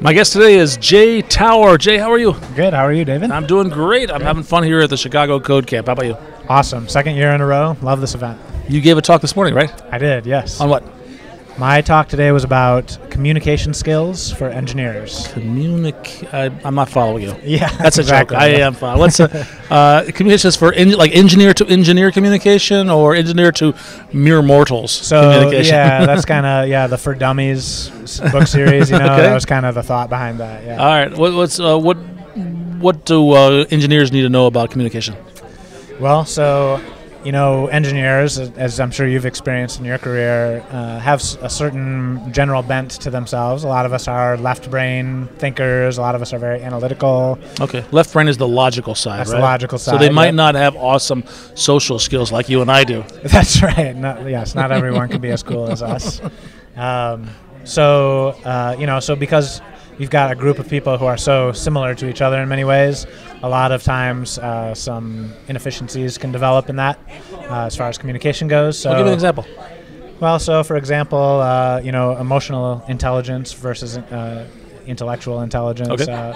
My guest today is Jay Tower. Jay, how are you? Good. How are you, David? I'm doing great. I'm having fun here at the Chicago Code Camp. How about you? Awesome. Second year in a row. Love this event. You gave a talk this morning, right? I did, yes. On what? My talk today was about communication skills for engineers. I'm not following you. Yeah, That's exactly. a joke. I am following. What's communications for engineer to engineer communication or engineer to mere mortals communication? Yeah, that's kind of the For Dummies book series. You know, Okay. That was kind of the thought behind that. Yeah. All right. What do engineers need to know about communication? Well, so engineers, as I'm sure you've experienced in your career, have a certain general bent to themselves. A lot of us are left brain thinkers. A lot of us are very analytical. Okay. Left brain is the logical side, That's right? the logical side. So they might yep. not have awesome social skills like you and I do. That's right. Not everyone can be as cool as us. So because you've got a group of people who are so similar to each other in many ways, a lot of times some inefficiencies can develop in that as far as communication goes. So, I'll give you an example. Well, so for example, emotional intelligence versus intellectual intelligence. Okay.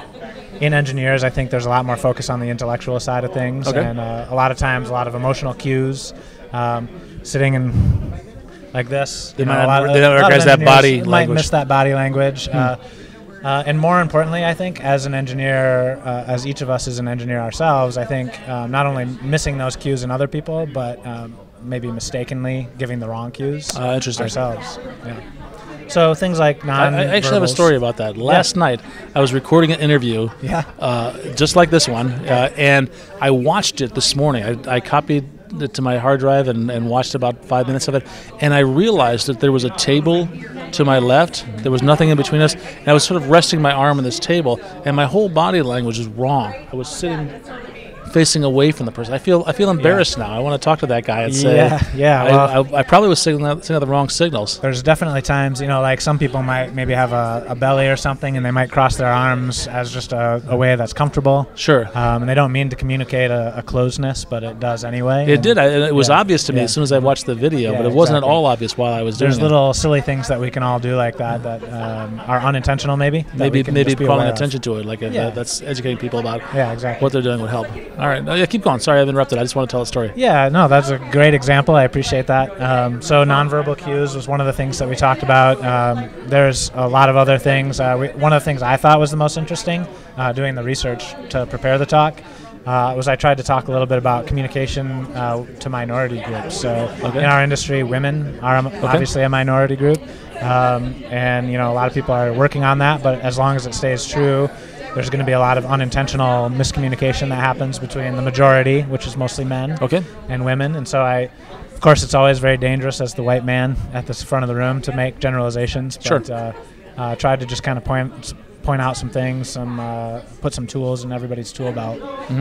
In engineers, I think there's a lot more focus on the intellectual side of things, Okay. and a lot of times, a lot of emotional cues. Sitting in like this, They you know, might a lot not of- they don't a lot of recognize that engineers body might language. miss that body language. And more importantly, I think, as an engineer, as each of us is an engineer ourselves, I think not only missing those cues in other people, but maybe mistakenly giving the wrong cues Interesting. ourselves. Yeah. So things like non. I actually have a story about that. Last night, I was recording an interview, Yeah. just like this one, and I watched it this morning. I copied it to my hard drive and watched about 5 minutes of it, and I realized that there was a table to my left. There was nothing in between us, and I was sort of resting my arm on this table, and my whole body language was wrong. I was sitting facing away from the person. I feel embarrassed now. I want to talk to that guy and say, I probably was sending out the wrong signals. There's definitely times, like some people might maybe have a belly or something, and they might cross their arms as just a way that's comfortable. Sure. And they don't mean to communicate a closeness, but it does anyway. It did. It was yeah, obvious to me yeah. as soon as I watched the video, Yeah, but it wasn't exactly. at all obvious while I was doing There's it. little silly things that we can all do like that are unintentional, maybe. Maybe be calling aware of. attention to it, like that's educating people about Yeah, exactly. what they're doing would help. All right. Yeah, keep going. Sorry, I've interrupted. I just want to tell a story. Yeah, no, that's a great example. I appreciate that. So nonverbal cues was one of the things that we talked about. There's a lot of other things. One of the things I thought was the most interesting, doing the research to prepare the talk, was I tried to talk a little bit about communication to minority groups. So in our industry, women are obviously a minority group, and a lot of people are working on that. But as long as it stays true, there's going to be a lot of unintentional miscommunication that happens between the majority, which is mostly men, Okay. and women. And so of course, it's always very dangerous as the white man at the front of the room to make generalizations. Sure. But tried to just kind of point out some things, put some tools in everybody's tool belt,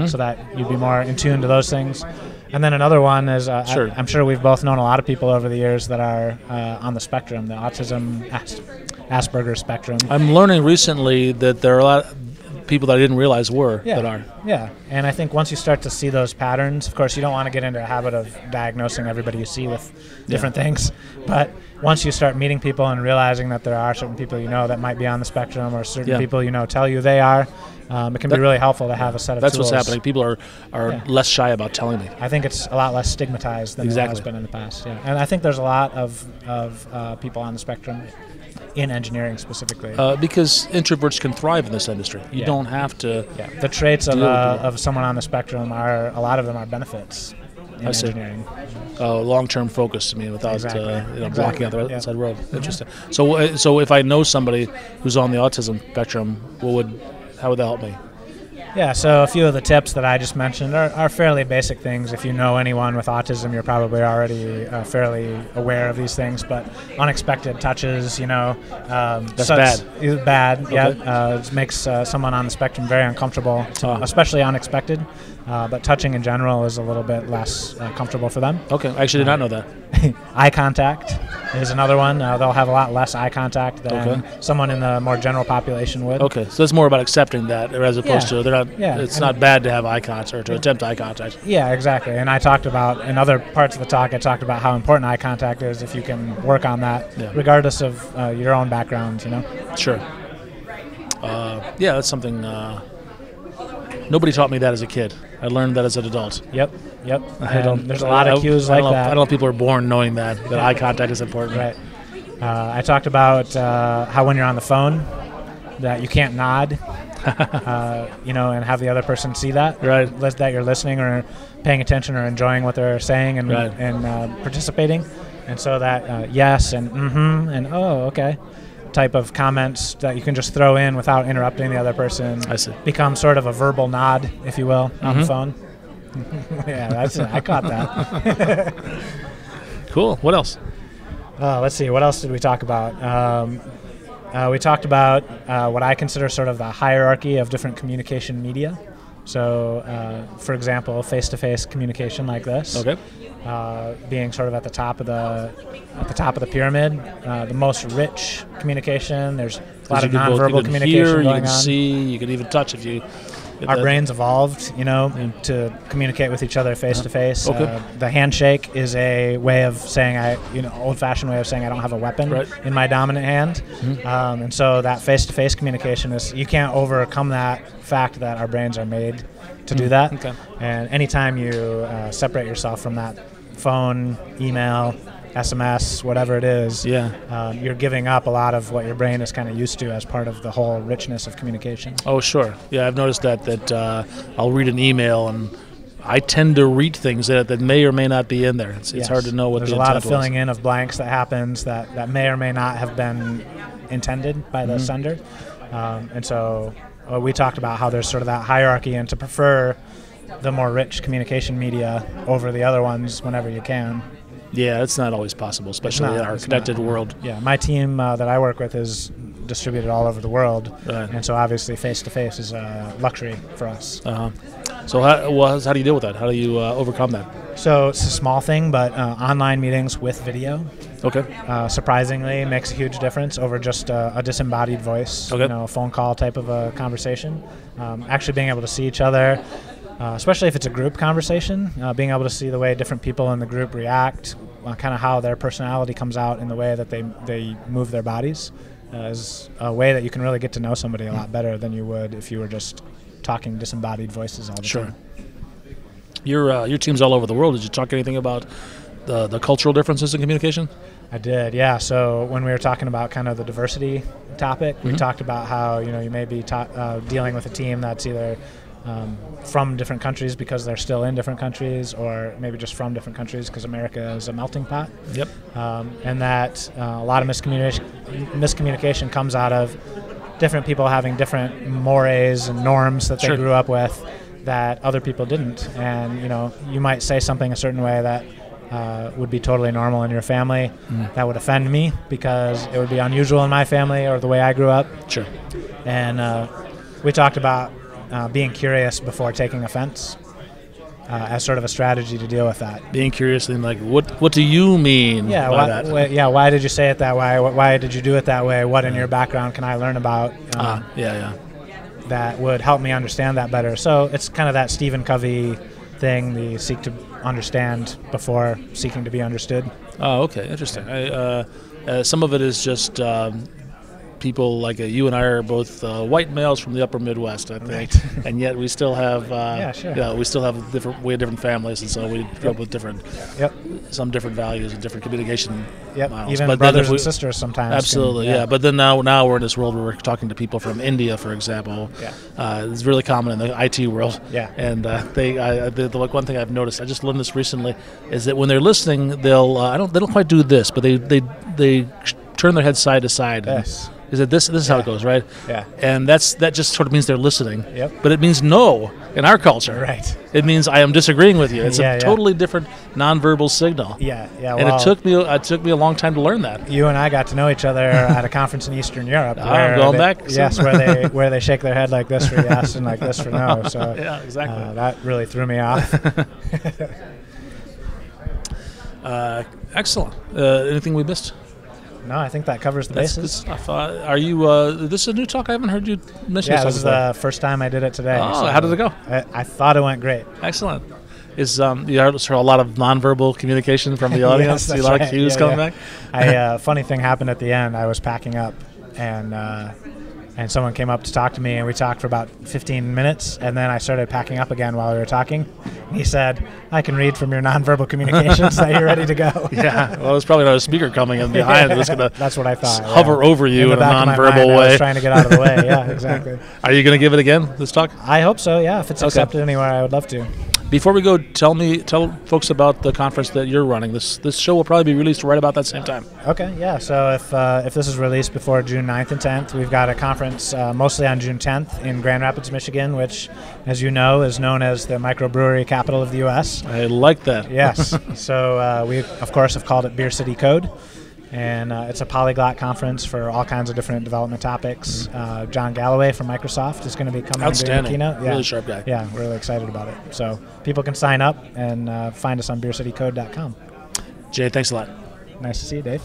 so that you'd be more in tune to those things. And then another one is, Sure. I'm sure we've both known a lot of people over the years that are on the spectrum, the autism, Asperger's spectrum. I'm learning recently that there are a lot of people that I didn't realize were Yeah. that are. Yeah, and I think once you start to see those patterns, of course, you don't want to get into a habit of diagnosing everybody you see with different things, but once you start meeting people and realizing that there are certain people that might be on the spectrum, or certain people tell you they are, it can be really helpful to have a set of That's tools. what's happening. People are less shy about telling me. I think it's a lot less stigmatized than it has been in the past. Yeah, and I think there's a lot of people on the spectrum in engineering specifically. Because introverts can thrive in this industry. You don't have to. Yeah, the traits deal with of someone on the spectrum a lot of them are benefits in I see. engineering. Long-term focus to me without Exactly. blocking out the Yeah. outside world. Interesting. So if I know somebody who's on the autism spectrum, how would that help me? Yeah, so a few of the tips that I just mentioned are fairly basic things. If you know anyone with autism, you're probably already fairly aware of these things. But unexpected touches, That's bad. Is bad. Okay. Yeah, it makes someone on the spectrum very uncomfortable, especially unexpected. But touching in general is a little bit less comfortable for them. Okay, I actually did not know that. Eye contact is another one. They'll have a lot less eye contact than someone in the more general population would. Okay, so it's more about accepting that, as opposed to they're not. Yeah. It's not bad to have eye contact or to attempt eye contact. Yeah, exactly. And I talked about, in other parts of the talk, I talked about how important eye contact is if you can work on that, regardless of your own background, Sure. Yeah, that's something. Nobody taught me that as a kid. I learned that as an adult. Yep. There's a lot of cues like that. I don't know if people are born knowing that eye contact is important. Right. I talked about how when you're on the phone, that you can't nod, and have the other person see that. Right. That you're listening or paying attention or enjoying what they're saying and right. and participating. And so that yes and mm-hmm and oh, okay type of comments that you can just throw in without interrupting the other person. I see. Become sort of a verbal nod, if you will, on the phone. Yeah, that's it. I caught that. Cool. What else? Let's see. What else did we talk about? We talked about what I consider sort of the hierarchy of different communication media. So, for example, face-to-face communication like this, being sort of at the top of the pyramid, the most rich communication. There's a lot of nonverbal communication hear, going on. You can see, you can even touch if you. Our brains evolved, to communicate with each other face to face. The handshake is a way of saying old-fashioned way of saying I don't have a weapon in my dominant hand, and so that face-to-face communication is you can't overcome that fact that our brains are made to do that. Okay. And anytime you separate yourself from that phone, email, SMS, whatever it is, you're giving up a lot of what your brain is kind of used to as part of the whole richness of communication. Oh, sure. Yeah, I've noticed that I'll read an email and I tend to read things that may or may not be in there. It's hard to know what There's the a lot intent of filling in of blanks that happens that may or may not have been intended by the sender. And so we talked about how there's sort of that hierarchy and to prefer the more rich communication media over the other ones whenever you can. Yeah, it's not always possible, especially in our connected world. Yeah, my team that I work with is distributed all over the world, and so obviously face-to-face is a luxury for us. So how do you deal with that? How do you overcome that? So it's a small thing, but online meetings with video, surprisingly, makes a huge difference over just a disembodied voice, a phone call type of a conversation. Actually being able to see each other, especially if it's a group conversation, being able to see the way different people in the group react, kind of how their personality comes out in the way that they move their bodies, is a way that you can really get to know somebody a lot better than you would if you were just talking disembodied voices all the time. Your team's all over the world. Did you talk anything about the cultural differences in communication? I did, yeah. So when we were talking about kind of the diversity topic, we talked about how you may be dealing with a team that's either from different countries because they're still in different countries, or maybe just from different countries because America is a melting pot. Yep. And that a lot of miscommunication comes out of different people having different mores and norms that they grew up with that other people didn't. And you might say something a certain way that would be totally normal in your family that would offend me because it would be unusual in my family or the way I grew up. Sure. And we talked about being curious before taking offense as sort of a strategy to deal with that. Being curious and like, what do you mean by that? Why did you say it that way? Why did you do it that way? What in your background can I learn about? That would help me understand that better. So it's kind of that Stephen Covey thing, the seek to understand before seeking to be understood. Oh, okay. Interesting. Some of it is just people like you and I are both white males from the upper Midwest, I think, and yet we still have we still have different families, and so we grew up with some different values and different communication models. Even but brothers and sisters sometimes. Absolutely, But then now we're in this world where we're talking to people from India, for example. It's really common in the IT world. And the one thing I've noticed, I just learned this recently, is that when they're listening, they don't quite do this, but they turn their head side to side. Yes. Is it this is how it goes, right? Yeah. And that just sort of means they're listening. Yep. But it means no in our culture. Right. It means I am disagreeing with you. It's a totally different nonverbal signal. Yeah. And it took me a long time to learn that. You and I got to know each other at a conference in Eastern Europe. I'm going back. Yes, where they shake their head like this for yes and like this for no. So yeah, exactly. That really threw me off. Excellent. Anything we missed? No, I think that covers the bases. Good stuff. Are you? This is a new talk. I haven't heard you mention. Yeah, this is the first time I did it today. Oh, so how did it go? I thought it went great. Excellent. Is you heard a lot of nonverbal communication from the audience? See a lot of cues coming back. Funny thing happened at the end. I was packing up, and and someone came up to talk to me, and we talked for about 15 minutes, and then I started packing up again while we were talking. He said, "I can read from your nonverbal communications that you're ready to go." Yeah, well, there's probably another speaker coming in behind that's going to That's what I thought. hover over you in a nonverbal I way. was trying to get out of the way. Yeah, exactly. Are you going to give it again, this talk? I hope so, yeah. If it's accepted anywhere, I would love to. Before we go, tell folks about the conference that you're running. This show will probably be released right about that same time. Okay, yeah. So if this is released before June 9th and 10th, we've got a conference mostly on June 10th in Grand Rapids, Michigan, which, as you know, is known as the microbrewery capital of the U.S. I like that. Yes. So we, of course, have called it Beer City Code. And it's a polyglot conference for all kinds of different development topics. John Galloway from Microsoft is going to be coming and doing the keynote. Really sharp guy. Yeah, we're really excited about it. So people can sign up and find us on beercitycode.com. Jay, thanks a lot. Nice to see you, Dave.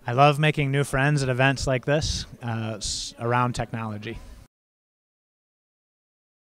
I love making new friends at events like this around technology.